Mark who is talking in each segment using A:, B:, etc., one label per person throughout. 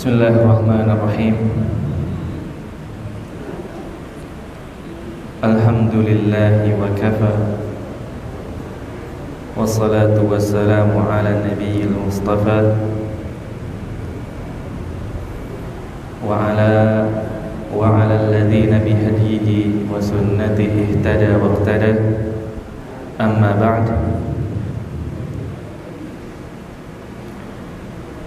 A: Bismillahirrahmanirrahim. Alhamdulillahi wa kafa, wassalatu wassalamu ala nabiyil mustafa wa ala alladhina bihadihi wa sunnatihi ihtada wa iqtada. Amma ba'd.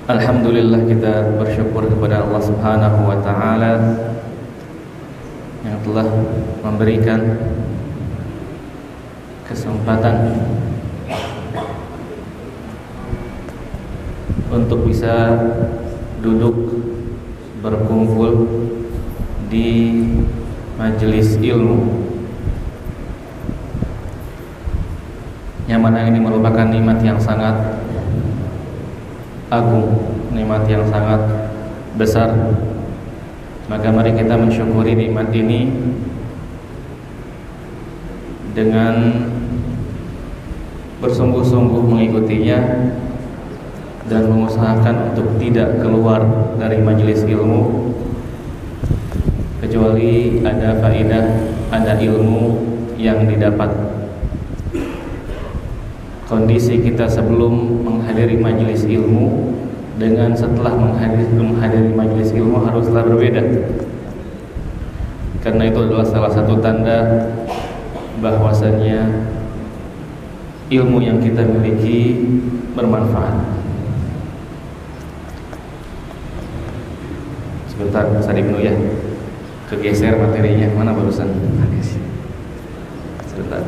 A: Alhamdulillah, kita bersyukur kepada Allah Subhanahu wa ta'ala yang telah memberikan kesempatan untuk bisa duduk berkumpul di majelis ilmu, yang mana ini merupakan nikmat yang sangat agung, nikmat yang sangat besar. Maka mari kita mensyukuri nikmat ini dengan bersungguh-sungguh mengikutinya dan mengusahakan untuk tidak keluar dari majelis ilmu kecuali ada faedah, ada ilmu yang didapat. Kondisi kita sebelum menghadiri majelis ilmu dengan setelah menghadiri majelis ilmu haruslah berbeda. Karena itu adalah salah satu tanda bahwasannya ilmu yang kita miliki bermanfaat. Sebentar, Ustaz Ibnu ya, kegeser materinya, mana barusan? Sebentar.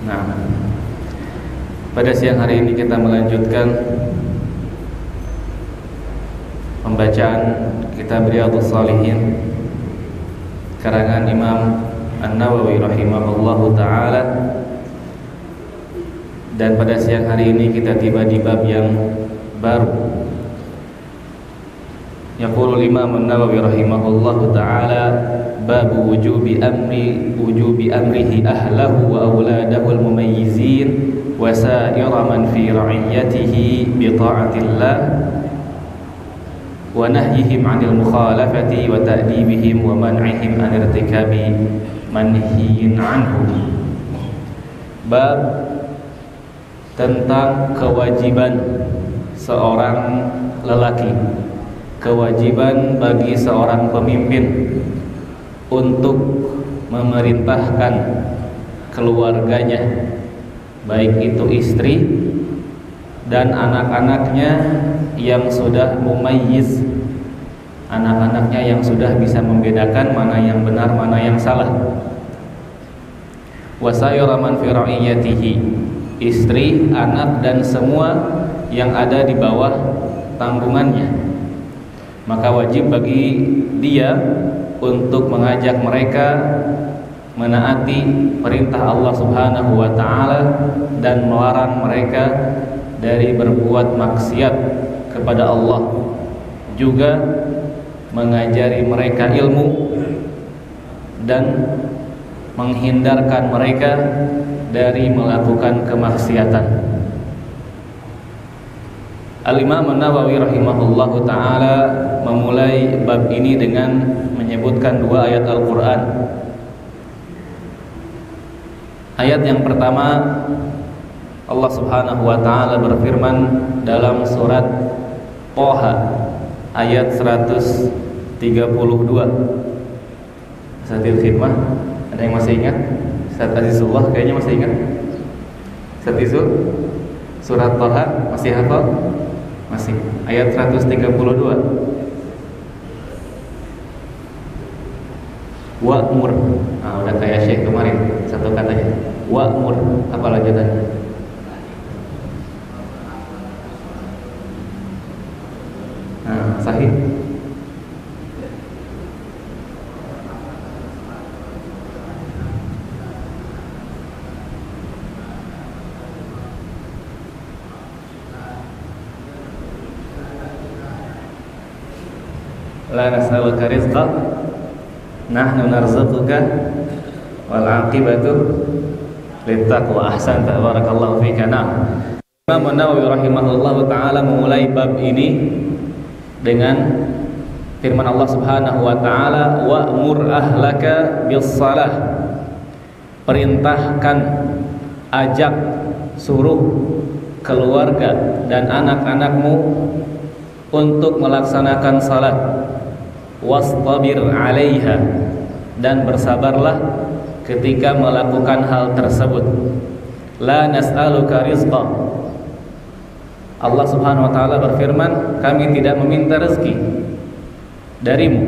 A: Nah, pada siang hari ini kita melanjutkan pembacaan kitab Riyadhus Shalihin karangan Imam An-Nawawi rahimahullahu ta'ala. Dan pada siang hari ini kita tiba di bab yang baru. Yaqulul Imam An-Nawawi rahimahullahu ta'ala, babu wujubi amrihi ahlahu wa awladahu al-mumayyizin wa sa'ira man fi ra'iyyatihi bi ta'atillah wa nahyihim 'anil mukhalafati wa ta'dibihim wa man'ihim 'an irtikabi manhiyin 'anhu. Bab tentang kewajiban seorang lelaki, kewajiban bagi seorang pemimpin untuk memerintahkan keluarganya, baik itu istri dan anak-anaknya yang sudah mumayyiz, anak-anaknya yang sudah bisa membedakan mana yang benar, mana yang salah. Wasayara man fi ra'iyatihi, istri, anak dan semua yang ada di bawah tanggungannya. Maka wajib bagi dia untuk mengajak mereka menaati perintah Allah Subhanahu wa ta'ala dan melarang mereka dari berbuat maksiat kepada Allah. Juga mengajari mereka ilmu dan menghindarkan mereka dari melakukan kemaksiatan. Al-Imam An-Nawawi rahimahullahu ta'ala memulai bab ini dengan menyebutkan dua ayat Al-Quran. Ayat yang pertama, Allah Subhanahu wa ta'ala berfirman dalam surat Thaha ayat 132. Ustadzil Khidmah, ada yang masih ingat? Ustadz Azizullah kayaknya masih ingat. Ustadz Izul, surat Thaha masih hafal? Masih. Ayat 132. Wa'mur. Nah, udah kayak Syekh kemarin satu katanya. Wa'mur. Apa lanjutannya? Nah, sahih. La nas'aluka rizqa Nahnu narzuquka wal aqibatu littaqwa. Ahsanta, barakallahu fika. Imam Nawawi rahimahullahu taala memulai bab ini dengan firman Allah Subhanahu wa taala, wa'mur ahlaka bis-shalah. Perintahkan, ajak, suruh keluarga dan anak-anakmu untuk melaksanakan salat. Wastabir 'alaiha, dan bersabarlah ketika melakukan hal tersebut. La nas'aluka rizqa. Allah Subhanahu wa taala berfirman, kami tidak meminta rezeki darimu.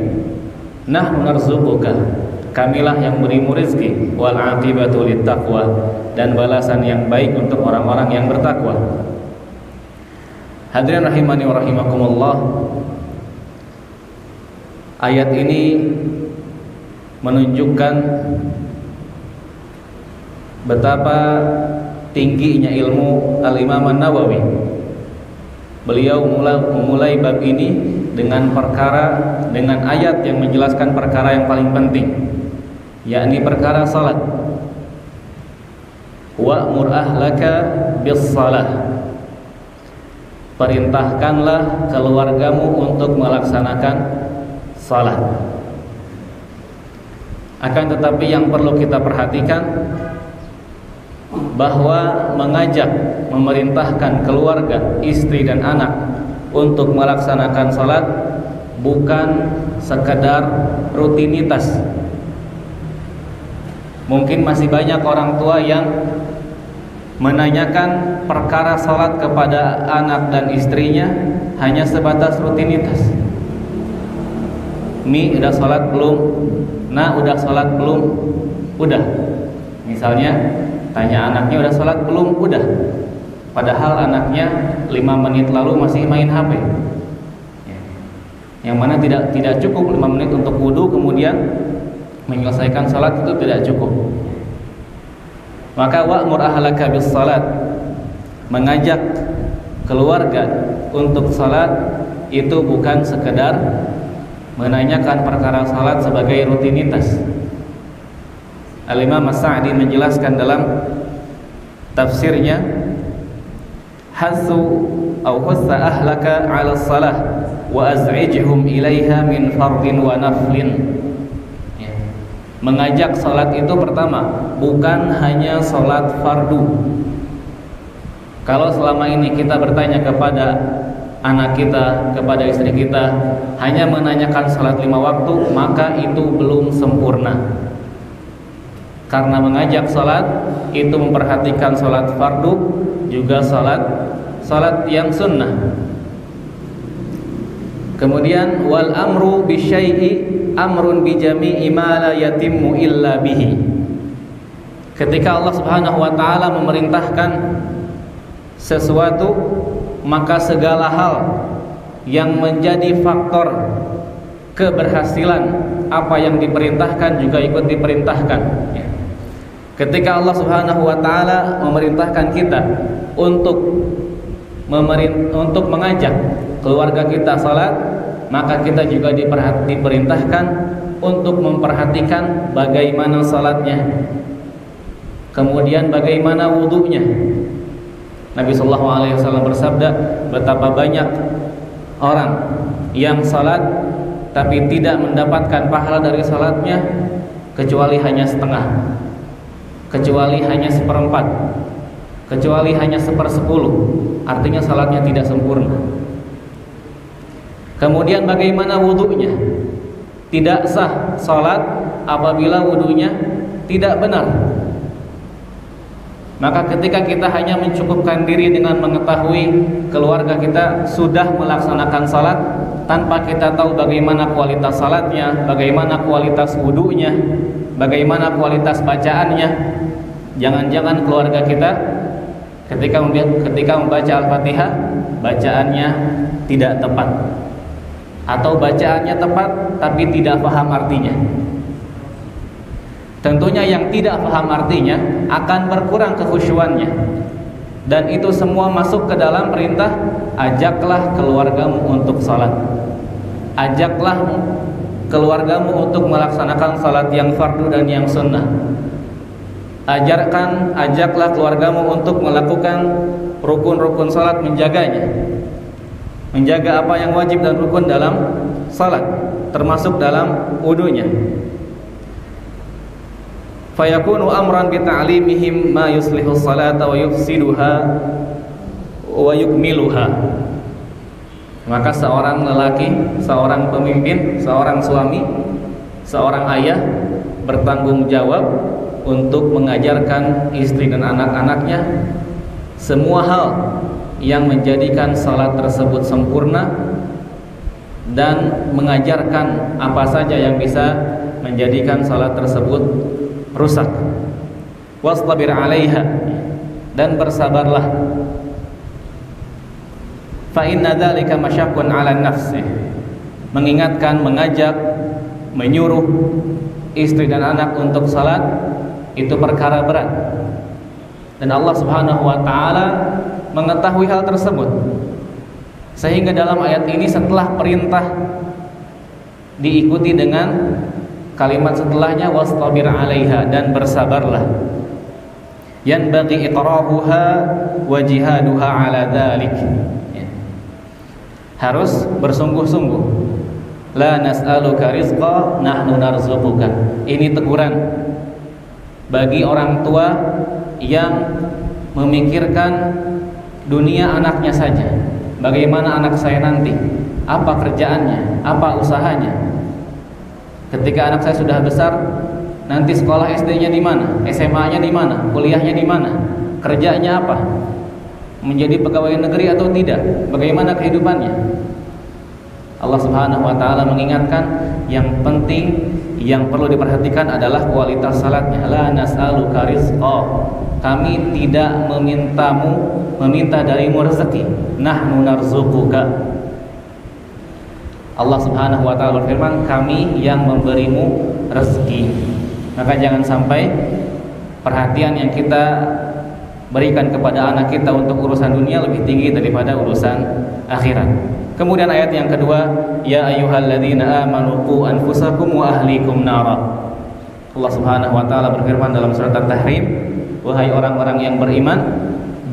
A: Nahnu narzuquka, kamilah yang berimu rezeki. Wal aqibatu littaqwa, dan balasan yang baik untuk orang-orang yang bertakwa. Hadirin rahimani wa rahimakumullah, ayat ini menunjukkan betapa tingginya ilmu Al-Imam An-Nawawi. Beliau memulai bab ini dengan ayat yang menjelaskan perkara yang paling penting, yakni perkara salat. Wa'mur ahlaka bis-shalah. Perintahkanlah keluargamu untuk melaksanakan salat. Akan tetapi yang perlu kita perhatikan, bahwa mengajak, memerintahkan keluarga, istri dan anak untuk melaksanakan salat bukan sekadar rutinitas. Mungkin masih banyak orang tua yang menanyakan perkara salat kepada anak dan istrinya hanya sebatas rutinitas. Mi, udah salat belum? Nah, udah salat belum? Udah. Misalnya tanya anaknya, udah salat belum? Udah. Padahal anaknya 5 menit lalu masih main HP. Yang mana tidak cukup 5 menit untuk wudu kemudian menyelesaikan salat, itu tidak cukup. Maka wa'mur ahlaka bis salat, mengajak keluarga untuk salat itu bukan sekedar menanyakan perkara salat sebagai rutinitas. Al-Imam As-Sa'di menjelaskan dalam tafsirnya, hasu au hassa ahlaka 'ala shalah wa az'ijhum ilaiha min fardhin wa naflin. Mengajak salat itu pertama bukan hanya salat fardu. Kalau selama ini kita bertanya kepada anak kita, kepada istri kita, hanya menanyakan salat 5 waktu, maka itu belum sempurna. Karena mengajak salat itu memperhatikan salat fardu, juga salat yang sunnah. Kemudian wal amru bisyai'i amrun bi jami'i ma la yatimmu illa bihi. Ketika Allah Subhanahu wa taala memerintahkan sesuatu, maka segala hal yang menjadi faktor keberhasilan apa yang diperintahkan juga ikut diperintahkan. Ketika Allah Subhanahu wa taala memerintahkan kita untuk mengajak keluarga kita salat, maka kita juga diperintahkan untuk memperhatikan bagaimana salatnya, kemudian bagaimana wudunya. Nabi sallallahu alaihi wasallam bersabda, betapa banyak orang yang salat tapi tidak mendapatkan pahala dari salatnya kecuali hanya setengah, kecuali hanya 1/4, kecuali hanya 1/10. Artinya salatnya tidak sempurna. Kemudian bagaimana wudunya? Tidak sah salat apabila wudunya tidak benar. Maka ketika kita hanya mencukupkan diri dengan mengetahui keluarga kita sudah melaksanakan salat tanpa kita tahu bagaimana kualitas salatnya, bagaimana kualitas wudunya, bagaimana kualitas bacaannya, jangan-jangan keluarga kita ketika membaca Al-Fatihah bacaannya tidak tepat, atau bacaannya tepat tapi tidak paham artinya. Tentunya yang tidak paham artinya akan berkurang kekhusyuannya. Dan itu semua masuk ke dalam perintah, ajaklah keluargamu untuk salat. Ajaklah keluargamu untuk melaksanakan salat yang fardu dan yang sunnah. Ajaklah keluargamu untuk melakukan rukun-rukun salat, menjaganya. Menjaga apa yang wajib dan rukun dalam salat, termasuk dalam wudunya. Fayakunu amran bi ta'limihim ma yuslihu salata wa yufsiduha wa yukmiluha. Maka seorang lelaki, seorang pemimpin, seorang suami, seorang ayah bertanggung jawab untuk mengajarkan istri dan anak-anaknya semua hal yang menjadikan salat tersebut sempurna, dan mengajarkan apa saja yang bisa menjadikan salat tersebut rusak. Wastabir 'alaiha, dan bersabarlah. Fa inna dzalika masyaqqun 'alan nafsi. Mengingatkan, mengajak, menyuruh istri dan anak untuk salat itu perkara berat. Dan Allah Subhanahu wa taala mengetahui hal tersebut. Sehingga dalam ayat ini setelah perintah diikuti dengan kalimat setelahnya wastabir 'alaiha, dan bersabarlah. Yanbaghi iqrahuha wa jihaduha 'ala dzalik. Harus bersungguh-sungguh. La nas'aluka rizqa nahnu narzuquka. Ini teguran bagi orang tua yang memikirkan dunia anaknya saja. Bagaimana anak saya nanti? Apa kerjaannya? Apa usahanya? Ketika anak saya sudah besar, nanti sekolah SD-nya di mana? SMA-nya di mana? Kuliahnya di mana? Kerjanya apa? Menjadi pegawai negeri atau tidak? Bagaimana kehidupannya? Allah Subhanahu wa taala mengingatkan yang penting, yang perlu diperhatikan adalah kualitas salatnya. La nas'aluka rizqa. Kami tidak meminta darimu rezeki. Nahnu narzuquka. Allah Subhanahu wa taala berfirman, kami yang memberimu rezeki. Maka jangan sampai perhatian yang kita berikan kepada anak kita untuk urusan dunia lebih tinggi daripada urusan akhirat. Kemudian ayat yang kedua, ya ayyuhalladzina amanu qu anfusakum wa ahlikum nara. Allah Subhanahu wa taala berfirman dalam surat At-Tahrim, wahai orang-orang yang beriman,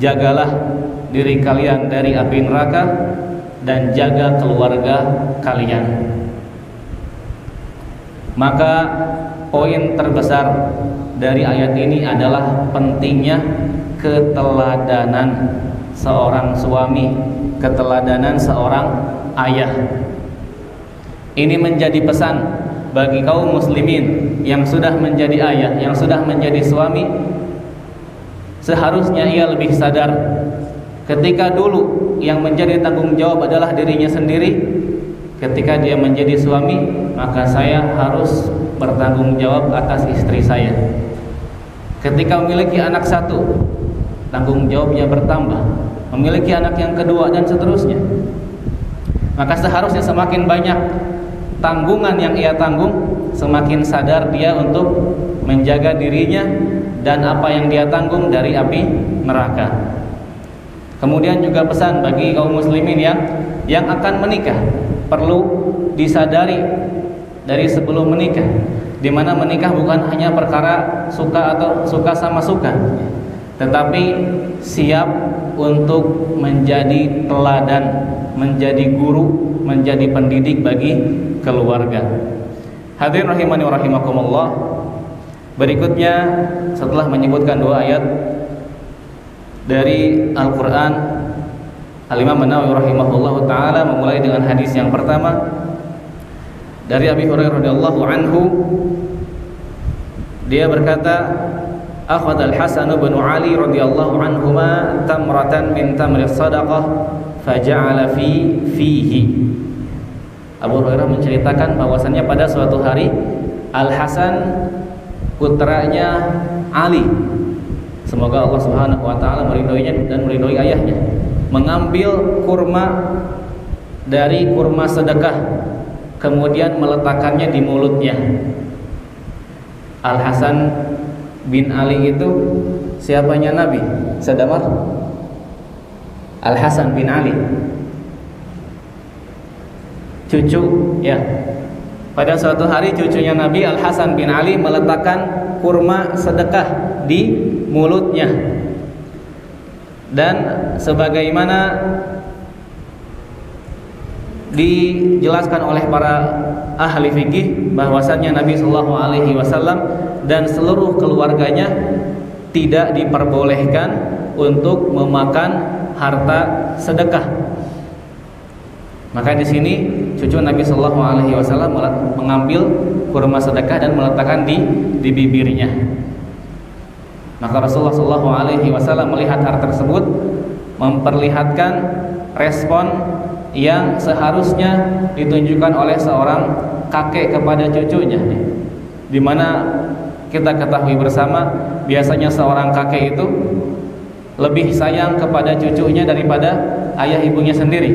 A: jagalah diri kalian dari api neraka dan jaga keluarga kalian. Maka poin terbesar dari ayat ini adalah pentingnya keteladanan seorang suami, keteladanan seorang ayah. Ini menjadi pesan bagi kaum muslimin yang sudah menjadi ayah, yang sudah menjadi suami. Seharusnya ia lebih sadar ketika dulu yang menjadi tanggung jawab adalah dirinya sendiri. Ketika dia menjadi suami, maka saya harus bertanggung jawab atas istri saya. Ketika memiliki anak satu, tanggung jawabnya bertambah. Memiliki anak yang kedua dan seterusnya. Maka seharusnya semakin banyak tanggungan yang ia tanggung, semakin sadar dia untuk menjaga dirinya dan apa yang dia tanggung dari api neraka. Kemudian juga pesan bagi kaum muslimin yang akan menikah, perlu disadari dari sebelum menikah, di mana menikah bukan hanya perkara suka atau suka sama suka, tetapi siap untuk menjadi teladan, menjadi guru, menjadi pendidik bagi keluarga. Hadirin rahimani wa rahimakumullah. Berikutnya setelah menyebutkan dua ayat dari Al-Quran, Al-Imam An-Nawawi rahimahullahu ta'ala memulai dengan hadis yang pertama dari Abi Hurairah radhiyallahu anhu. Dia berkata, akhadha Al-Hasan bin Ali radhiyallahu anhuma tamratan min tamri sadaqah faja'ala fihi. Abu Hurairah menceritakan bahwasannya pada suatu hari Al-Hasan, putranya Ali, semoga Allah Subhanahu wa taala meridhoinya dan meridhoi ayahnya, mengambil kurma dari kurma sedekah, kemudian meletakkannya di mulutnya. Al-Hasan bin Ali itu siapanya Nabi? Sadamar? Al-Hasan bin Ali, cucu ya Pada suatu hari cucunya Nabi Al-Hasan bin Ali meletakkan kurma sedekah di mulutnya. Dan sebagaimana dijelaskan oleh para ahli fikih bahwasannya Nabi Shallallahu Alaihi Wasallam dan seluruh keluarganya tidak diperbolehkan untuk memakan harta sedekah. Maka di sini cucu Nabi Shallallahu Alaihi Wasallam mengambil kurma sedekah dan meletakkan di bibirnya. Maka Rasulullah Shallallahu Alaihi Wasallam melihat hal tersebut, memperlihatkan respon yang seharusnya ditunjukkan oleh seorang kakek kepada cucunya. Di mana kita ketahui bersama, biasanya seorang kakek itu lebih sayang kepada cucunya daripada ayah ibunya sendiri.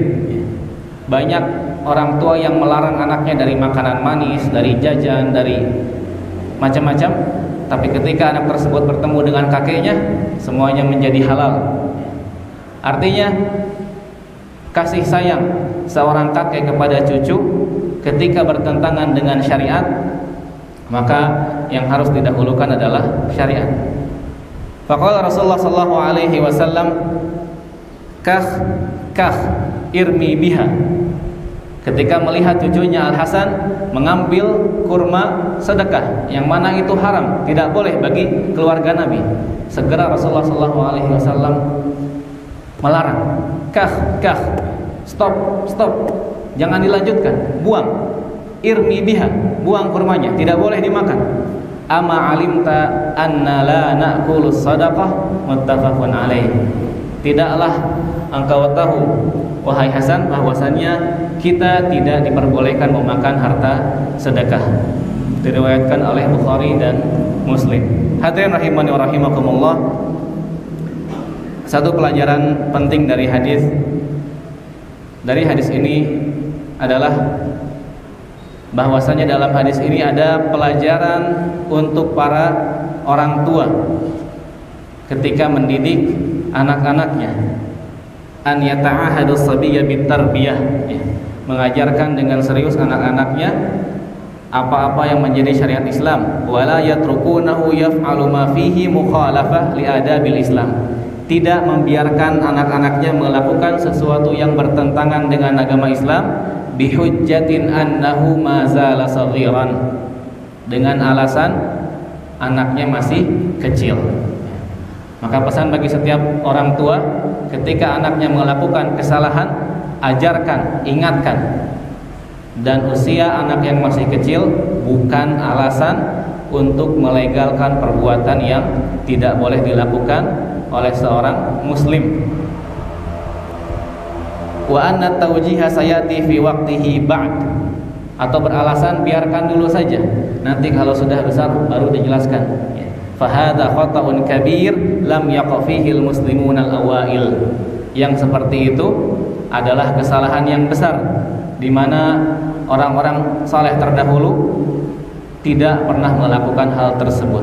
A: Banyak orang tua yang melarang anaknya dari makanan manis, dari jajan, dari macam-macam. Tapi ketika anak tersebut bertemu dengan kakeknya, semuanya menjadi halal. Artinya kasih sayang seorang kakek kepada cucu ketika bertentangan dengan syariat, maka yang harus didahulukan adalah syariat. Faqala Rasulullah sallallahu alaihi wasallam, kah irmi biha. Ketika melihat cucunya Al-Hasan mengambil kurma sedekah yang mana itu haram, tidak boleh bagi keluarga Nabi, segera Rasulullah sallallahu alaihi wasallam melarang. Kah, stop, jangan dilanjutkan, buang. Irmi biha, buang kurmanya, tidak boleh dimakan. Ama alimta anna la na'kulus sadaqah, muttafaqun alaih. Tidaklah engkau tahu, wahai Hasan, bahwasannya kita tidak diperbolehkan memakan harta sedekah. Diriwayatkan oleh Bukhari dan Muslim. Hadirin rahimani wa rahimakumullah. Satu pelajaran penting dari hadis ini adalah bahwasanya dalam hadis ini ada pelajaran untuk para orang tua ketika mendidik anak-anaknya, an yata'ahadu sabiyya bitarbiyah, mengajarkan dengan serius anak-anaknya apa-apa yang menjadi syariat Islam, wala yatrukunahu yaf'alu ma fihi mukhalafah li adabil Islam. Tidak membiarkan anak-anaknya melakukan sesuatu yang bertentangan dengan agama Islam bihujjatin annahu mazala saghiran, dengan alasan anaknya masih kecil. Maka pesan bagi setiap orang tua, ketika anaknya melakukan kesalahan, ajarkan, ingatkan. Dan usia anak yang masih kecil bukan alasan untuk melegalkan perbuatan yang tidak boleh dilakukan oleh seorang muslim. Wa anna tawjiha sayati fi waqtihi ba'd, atau beralasan biarkan dulu saja, nanti kalau sudah besar baru dijelaskan. Fahadha khata'un kabir lam yaqa fihi al-muslimun al-awail. Yang seperti itu adalah kesalahan yang besar, di mana orang-orang saleh terdahulu tidak pernah melakukan hal tersebut.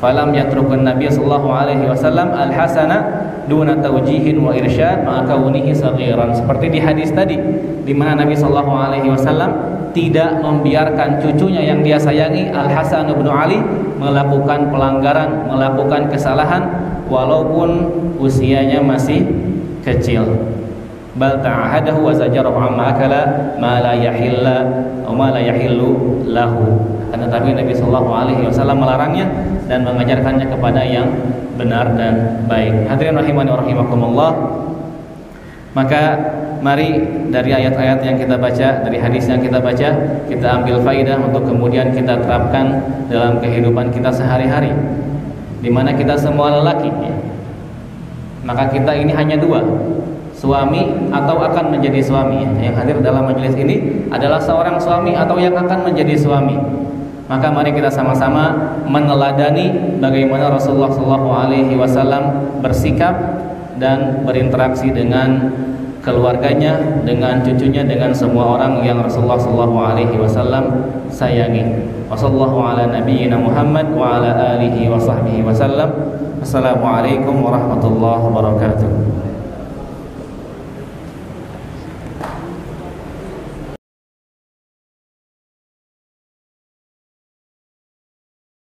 A: Falam yatrukun Nabi sallallahu alaihi wasallam al-hasana duna taujihin wa irsyad ma kaunihi saghiran. Seperti di hadis tadi, di mana Nabi sallallahu alaihi wasallam tidak membiarkan cucunya yang dia sayangi Al-Hasan bin Ali melakukan pelanggaran, melakukan kesalahan walaupun usianya masih kecil. Bal ta'ahadahu wa zajarahu amma akala ma la yahilla wa ma la yahillu lahu. Tetapi Nabi sallallahu alaihi wasallam melarangnya dan mengajarkannya kepada yang benar dan baik. Hadirin rahimani wa rahimakumullah. Maka mari dari ayat-ayat yang kita baca, dari hadis yang kita baca, kita ambil faidah untuk kemudian kita terapkan dalam kehidupan kita sehari-hari. Di mana kita semua lelaki, ya. Maka kita ini hanya dua, suami atau akan menjadi suami. Yang hadir dalam majelis ini adalah seorang suami atau yang akan menjadi suami. Maka mari kita sama-sama meneladani bagaimana Rasulullah SAW bersikap dan berinteraksi dengan keluarganya, dengan cucunya, dengan semua orang yang Rasulullah SAW sayangi. Wassallallahu ala nabiyyina Muhammad wa ala alihi wa sahbihi wasallam. Assalamualaikum warahmatullahi wabarakatuh.